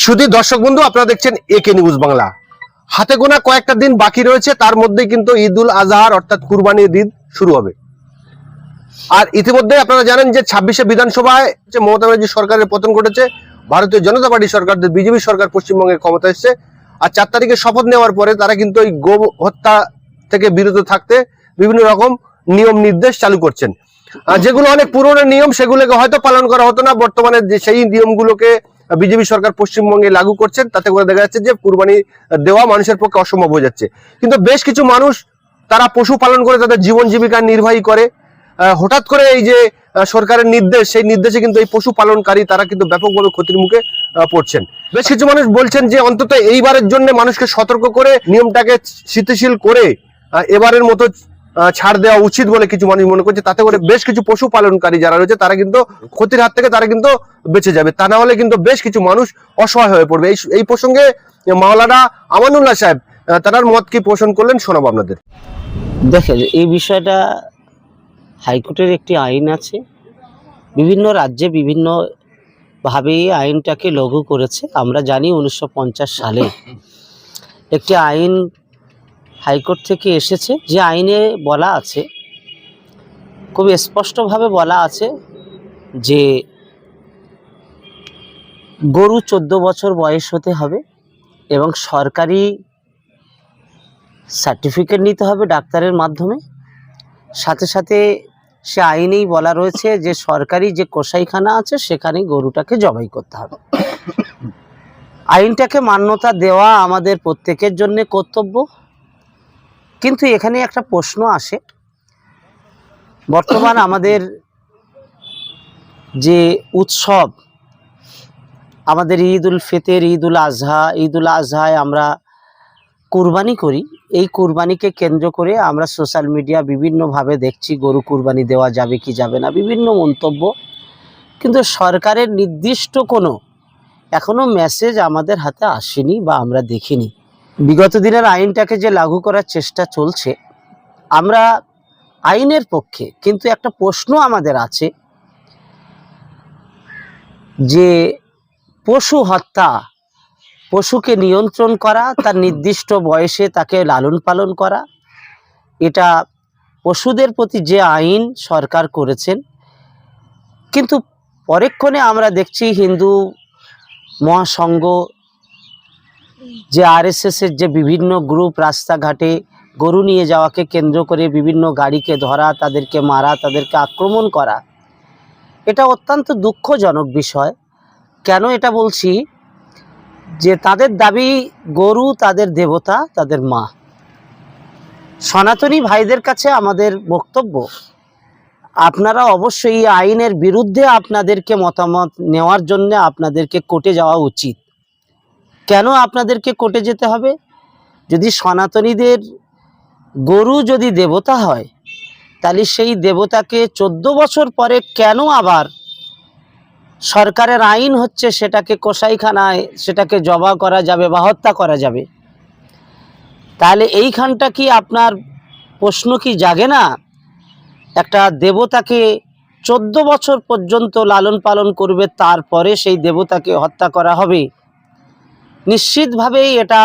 শুধু দর্শক বন্ধু, আপনারা দেখছেন একে নিউজ বাংলা। হাতে গোনা কয়েকটা দিন বাকি রয়েছে, তার মধ্যে কিন্তু ঈদুল আজহার অর্থাৎ কুরবানির ঈদ শুরু হবে। আর ইতিমধ্যে আপনারা জানেন যে 26শে বিধানসভায় মমতা ব্যানার্জি সরকারের পতন ঘটেছে। ভারতীয় জনতা পার্টি সরকার, বিজেপি সরকার পশ্চিমবঙ্গে ক্ষমতা এসেছে। আর 4 তারিখে শপথ নেওয়ার পরে তারা কিন্তু এই গো হত্যা থেকে বিরত থাকতে বিভিন্ন রকম নিয়ম নির্দেশ চালু করছেন। যেগুলো অনেক পুরনো নিয়ম, সেগুলোকে হয়তো পালন করা হতো না, বর্তমানে যে সেই নিয়মগুলোকে বিজেপি সরকার পশ্চিমবঙ্গে লাগু করছেন। তাতে করে দেখা যাচ্ছে যে কুরবানি দেওয়া মানুষের পক্ষে অসম্ভব হয়ে যাচ্ছে। কিন্তু বেশ কিছু মানুষ তারা পশু পালন করে তাদের জীবন জীবিকা নির্বাহী করে। হঠাৎ করে এই যে সরকারের নির্দেশ, সেই নির্দেশে কিন্তু এই পশু পালনকারী তারা কিন্তু ব্যাপকভাবে ক্ষতির মুখে পড়ছেন। বেশ কিছু মানুষ বলছেন যে অন্তত এইবারের জন্য মানুষকে সতর্ক করে নিয়মটাকে শিথিল করে এবারের মতো ছাড় দেওয়া উচিত বলে কিছু মানুষ মনে করছে। তাতে করে বেশ কিছু পশু পালনকারী যারা রয়েছে তারা কিন্তু ক্ষতির হাত থেকে তারা কিন্তু বেঁচে যাবে। তা না হলে কিন্তু বেশ কিছু মানুষ অসহায় হয়ে পড়বে। এই প্রসঙ্গে মাওলানা আমানুল্লাহ সাহেব তার মত কি পোষণ করলেন, শোনাবো আপনাদের। দেখেন, এই বিষয়টা হাইকোর্টের একটি আইন আছে, বিভিন্ন রাজ্যে বিভিন্নভাবে এই আইনটাকে লাগু করেছে। আমরা জানি 1950 সালে একটি আইন হাইকোর্ট থেকে এসেছে, যে আইনে বলা আছে, খুব স্পষ্টভাবে বলা আছে যে গরু 14 বছর বয়স হতে হবে এবং সরকারি সার্টিফিকেট নিতে হবে ডাক্তারের মাধ্যমে। সাথে সাথে সে আইনেই বলা রয়েছে যে সরকারি যে কসাইখানা আছে সেখানে গরুটাকে জবাই করতে হবে। আইনটাকে মান্যতা দেওয়া আমাদের প্রত্যেকের জন্য কর্তব্য। কিন্তু এখানে একটা প্রশ্ন আসে, বর্তমান আমাদের যে উৎসব, আমাদের ঈদুল ফিতর, ঈদুল আজহায় আমরা কুরবানি করি। এই কুরবানিকে কেন্দ্র করে আমরা সোশ্যাল মিডিয়া বিভিন্নভাবে দেখছি গরু কুরবানি দেওয়া যাবে কি যাবে না, বিভিন্ন মন্তব্য। কিন্তু সরকারের নির্দিষ্ট কোনো এখনো মেসেজ আমাদের হাতে আসেনি বা আমরা দেখিনি। বিগত দিনের আইনটাকে যে লাগু করার চেষ্টা চলছে, আমরা আইনের পক্ষে। কিন্তু একটা প্রশ্ন আমাদের আছে যে পশু হত্যা, পশুকে নিয়ন্ত্রণ করা, তার নির্দিষ্ট বয়সে তাকে লালন পালন করা, এটা পশুদের প্রতি যে আইন সরকার করেছেন। কিন্তু পরক্ষণে আমরা দেখছি হিন্দু মহাসংঘ, যে আরএসএসের যে বিভিন্ন গ্রুপ রাস্তাঘাটে গরু নিয়ে যাওয়াকে কেন্দ্র করে বিভিন্ন গাড়িকে ধরা, তাদেরকে মারা, তাদেরকে আক্রমণ করা, এটা অত্যন্ত দুঃখজনক বিষয়। কেন এটা বলছি? যে তাদের দাবি গরু তাদের দেবতা, তাদের মা। সনাতনী ভাইদের কাছে আমাদের বক্তব্য, আপনারা অবশ্যই এই আইনের বিরুদ্ধে আপনাদেরকে মতামত নেওয়ার জন্য আপনাদেরকে কোর্টে যাওয়া উচিত। কেন আপনাদেরকে কোর্টে যেতে হবে? যদি সনাতনীদের গরু যদি দেবতা হয়, তাহলে সেই দেবতাকে 14 বছর পরে কেন আবার সরকারের আইন হচ্ছে সেটাকে কসাইখানায় সেটাকে জবাই করা যাবে বা হত্যা করা যাবে? তাহলে এইখানটা কি আপনার প্রশ্ন কি জাগে না? একটা দেবতাকে 14 বছর পর্যন্ত লালন পালন করবে, তারপরে সেই দেবতাকে হত্যা করা হবে? নিশ্চিতভাবেই এটা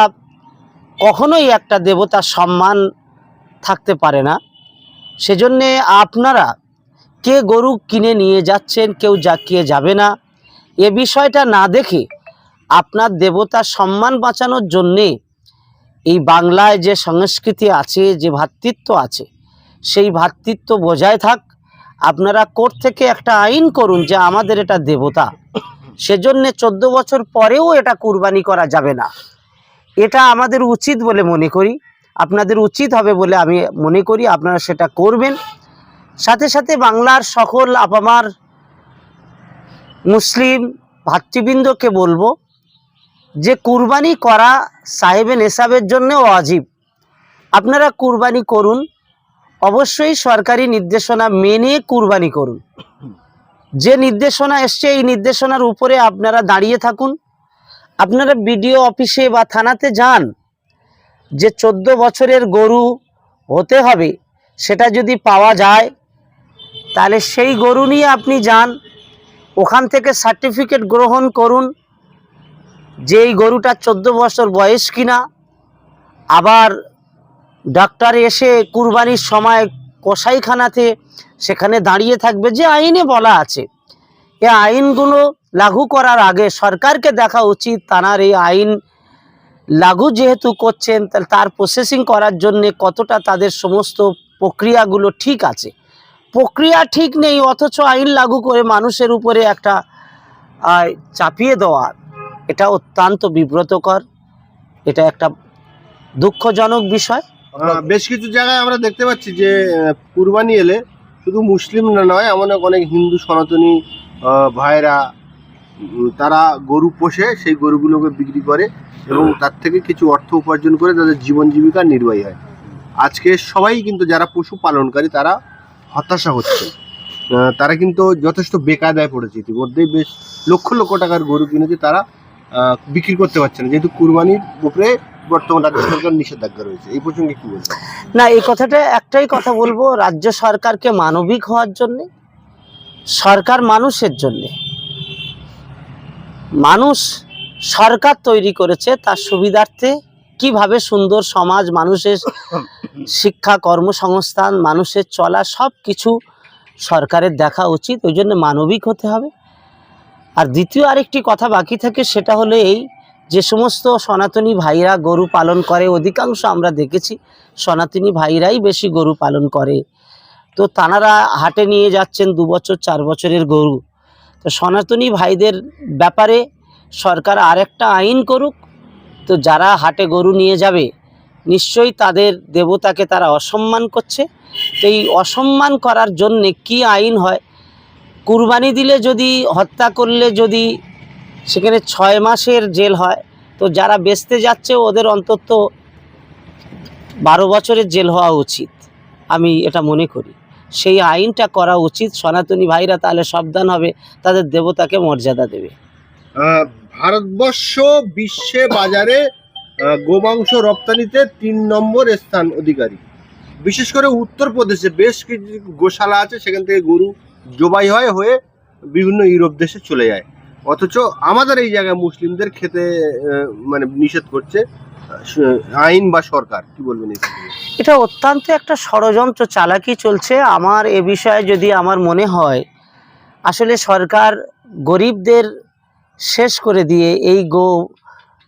কখনোই একটা দেবতার সম্মান থাকতে পারে না। সেজন্যে আপনারা কে গরু কিনে নিয়ে যাচ্ছেন, কেউ কে যাবে না, এ বিষয়টা না দেখে আপনার দেবতার সম্মান বাঁচানোর জন্যে এই বাংলায় যে সংস্কৃতি আছে, যে ভ্রাতৃত্ব আছে, সেই ভ্রাতৃত্ব বজায় থাক। আপনারা কোর্ট থেকে একটা আইন করুন যে আমাদের এটা দেবতা, সেজন্যে 14 বছর পরেও এটা কুরবানি করা যাবে না। এটা আমাদের উচিত বলে মনে করি, আপনাদের উচিত হবে বলে আমি মনে করি। আপনারা সেটা করবেন। সাথে সাথে বাংলার সকল আপামার মুসলিম ভাতৃবৃন্দকে বলবো যে কুরবানি করা সাহেবে নেশাবের জন্য ওয়াজিব। আপনারা কুরবানি করুন, অবশ্যই সরকারি নির্দেশনা মেনে কুরবানি করুন। যে নির্দেশনা এসছে এই নির্দেশনার উপরে আপনারা দাঁড়িয়ে থাকুন। আপনারা বিডিও অফিসে বা থানাতে যান, যে 14 বছরের গরু হতে হবে সেটা যদি পাওয়া যায় তাহলে সেই গরু নিয়ে আপনি যান, ওখান থেকে সার্টিফিকেট গ্রহণ করুন। যে এই গরুটা 14 বছর বয়স কিনা, আবার ডাক্তার এসে কুরবানির সময় কসাইখানাতে সেখানে দাঁড়িয়ে থাকবে, যে আইনে বলা আছে। এই আইনগুলো লাগু করার আগে সরকারকে দেখা উচিত তাঁর এই আইন লাগু যেহেতু করছেন তার প্রসেসিং করার জন্যে কতটা তাদের সমস্ত প্রক্রিয়াগুলো ঠিক আছে। প্রক্রিয়া ঠিক নেই অথচ আইন লাগু করে মানুষের উপরে একটা চাপিয়ে দেওয়া, এটা অত্যন্ত বিব্রতকর, এটা একটা দুঃখজনক বিষয়। বেশ কিছু জায়গায় আমরা দেখতে পাচ্ছি যে কুরবানি এলে শুধু মুসলিম নয়, এমন অনেক হিন্দু সনাতনী ভাইরা তারা গরু পোষে, সেই গরুগুলোকে বিক্রি করে এবং তার থেকে কিছু অর্থ উপার্জন করে তাদের জীবন জীবিকা নির্বাহী হয়। আজকে সবাই কিন্তু যারা পশু পালনকারী তারা হতাশা হচ্ছে, তারা কিন্তু যথেষ্ট বেকায়দায় পড়েছে। ইতিমধ্যেই বেশ লক্ষ লক্ষ টাকার গরু কিনেছে, তারা বিক্রি করতে পারছে না, যেহেতু কুরবানির উপরে বর্তমান রাজ্য সরকার নিষেধাজ্ঞা রয়েছে। এই প্রসঙ্গে কি বলবেন? না, এই কথাটা একটাই কথা বলবো, রাজ্য সরকারকে মানবিক হওয়ার জন্যে, সরকার মানুষের জন্যে, মানুষ সরকার তৈরি করেছে তার সুবিধার্থে, কিভাবে সুন্দর সমাজ, মানুষের শিক্ষা, কর্মসংস্থান, মানুষের চলা সব কিছু সরকারের দেখা উচিত। ওই জন্য মানবিক হতে হবে। আর দ্বিতীয় আরেকটি কথা বাকি থাকে, সেটা হলো এই, যে সমস্ত সনাতনী ভাইরা গরু পালন করে, অধিকাংশ আমরা দেখেছি সনাতনী ভাইরাই বেশি গরু পালন করে, তো তাঁরা হাটে নিয়ে যাচ্ছেন 2 বছর 4 বছরের গরু। তো সনাতনী ভাইদের ব্যাপারে সরকার আরেকটা আইন করুক, তো যারা হাটে গরু নিয়ে যাবে নিশ্চয়ই তাদের দেবতাকে তারা অসম্মান করছে। তো এই অসম্মান করার জন্যে কি আইন হয়, কুরবানি দিলে যদি, হত্যা করলে যদি সেখানে 6 মাসের জেল হয়, তো যারা বেচতে যাচ্ছে ওদের অন্তত 12 বছরের জেল হওয়া উচিত, আমি এটা মনে করি। সেই আইনটা করা উচিত, সনাতনী ভাইরা তাহলে সাবধান হবে, তাদের দেবতাকে মর্যাদা দেবে। ভারতবর্ষ বিশ্বে বাজারে গোমাংস রপ্তানিতে 3 নম্বর স্থান অধিকারী। বিশেষ করে উত্তরপ্রদেশে বেশ কিছু গোশালা আছে, সেখান থেকে গরু জবাই হয়ে বিভিন্ন ইউরোপ দেশে চলে যায়, অথচ আমাদের এই জায়গায় মুসলিমদের খেতে মানে নিষেধ করছে আইন বা সরকার। কি বলবেন? এটা অত্যন্ত একটা ষড়যন্ত্র, চালাকি চলছে। আমার এ বিষয়ে যদি আমার মনে হয়, আসলে সরকার গরিবদের শেষ করে দিয়ে এই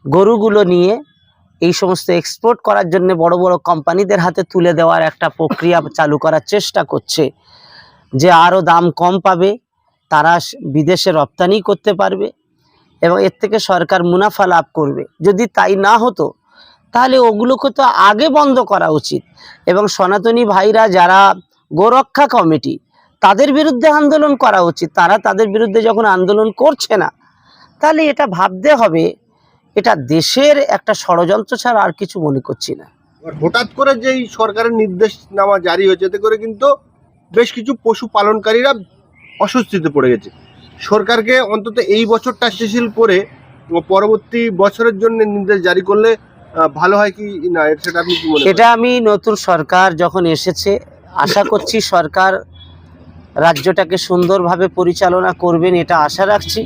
গরুগুলো নিয়ে এই সমস্ত এক্সপোর্ট করার জন্য বড় বড় কোম্পানিদের হাতে তুলে দেওয়ার একটা প্রক্রিয়া চালু করার চেষ্টা করছে, যে আরও দাম কম পাবে, তারা বিদেশে রপ্তানি করতে পারবে এবং এর থেকে সরকার মুনাফা লাভ করবে। যদি তাই না হতো তাহলে ওগুলোকে তো আগে বন্ধ করা উচিত এবং সনাতনী ভাইরা যারা গোরক্ষা কমিটি, তাদের বিরুদ্ধে আন্দোলন করা উচিত। তারা তাদের বিরুদ্ধে যখন আন্দোলন করছে না, তাহলে এটা ভাবতে হবে এটা দেশের একটা ষড়যন্ত্র ছাড়া আর কিছু মনে করছি না। হঠাৎ করে যেই সরকারের নির্দেশনামা জারি হয়েছে, এতে করে কিন্তু বেশ কিছু পশু পালনকারীরা অস্বস্তিতে পড়ে গেছে। সরকারকে অন্তত এই বছরটা শিথিল করে পরবর্তী বছরের জন্য নির্দেশ জারি করলে ভালো হয় কি না, সেটা আপনি কি মনে করেন? এটা আমি নতুন সরকার যখন এসেছে, আশা করছি সরকার রাজ্যটাকে সুন্দরভাবে পরিচালনা করবেন, এটা আশা রাখছি।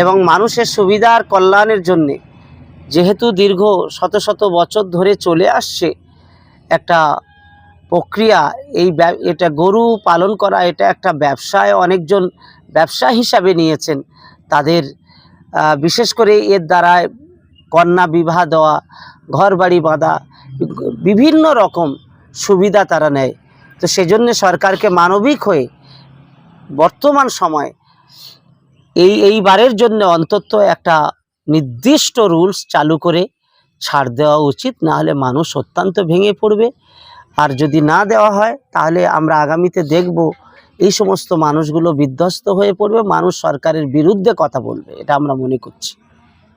এবং মানুষের সুবিধা আর কল্যাণের জন্যে, যেহেতু দীর্ঘ শত শত বছর ধরে চলে আসছে একটা প্রক্রিয়া, এটা গরু পালন করা, এটা একটা ব্যবসায় অনেকজন ব্যবসা হিসাবে নিয়েছেন। তাদের বিশেষ করে এর দ্বারা কন্যা বিবাহ দেওয়া, ঘর বাড়ি বাঁধা, বিভিন্ন রকম সুবিধা তারা নেয়। তো সেজন্য সরকারকে মানবিক হয়ে বর্তমান সময় এইবারের জন্য অন্তত একটা নির্দিষ্ট রুলস চালু করে ছাড় দেওয়া উচিত, না হলে মানুষ অত্যন্ত ভেঙে পড়বে। আর যদি না দেওয়া হয় তাহলে আমরা আগামীতে দেখব এই সমস্ত মানুষগুলো বিধ্বস্ত হয়ে পড়বে, মানুষ সরকারের বিরুদ্ধে কথা বলবে, এটা আমরা মনে করছি।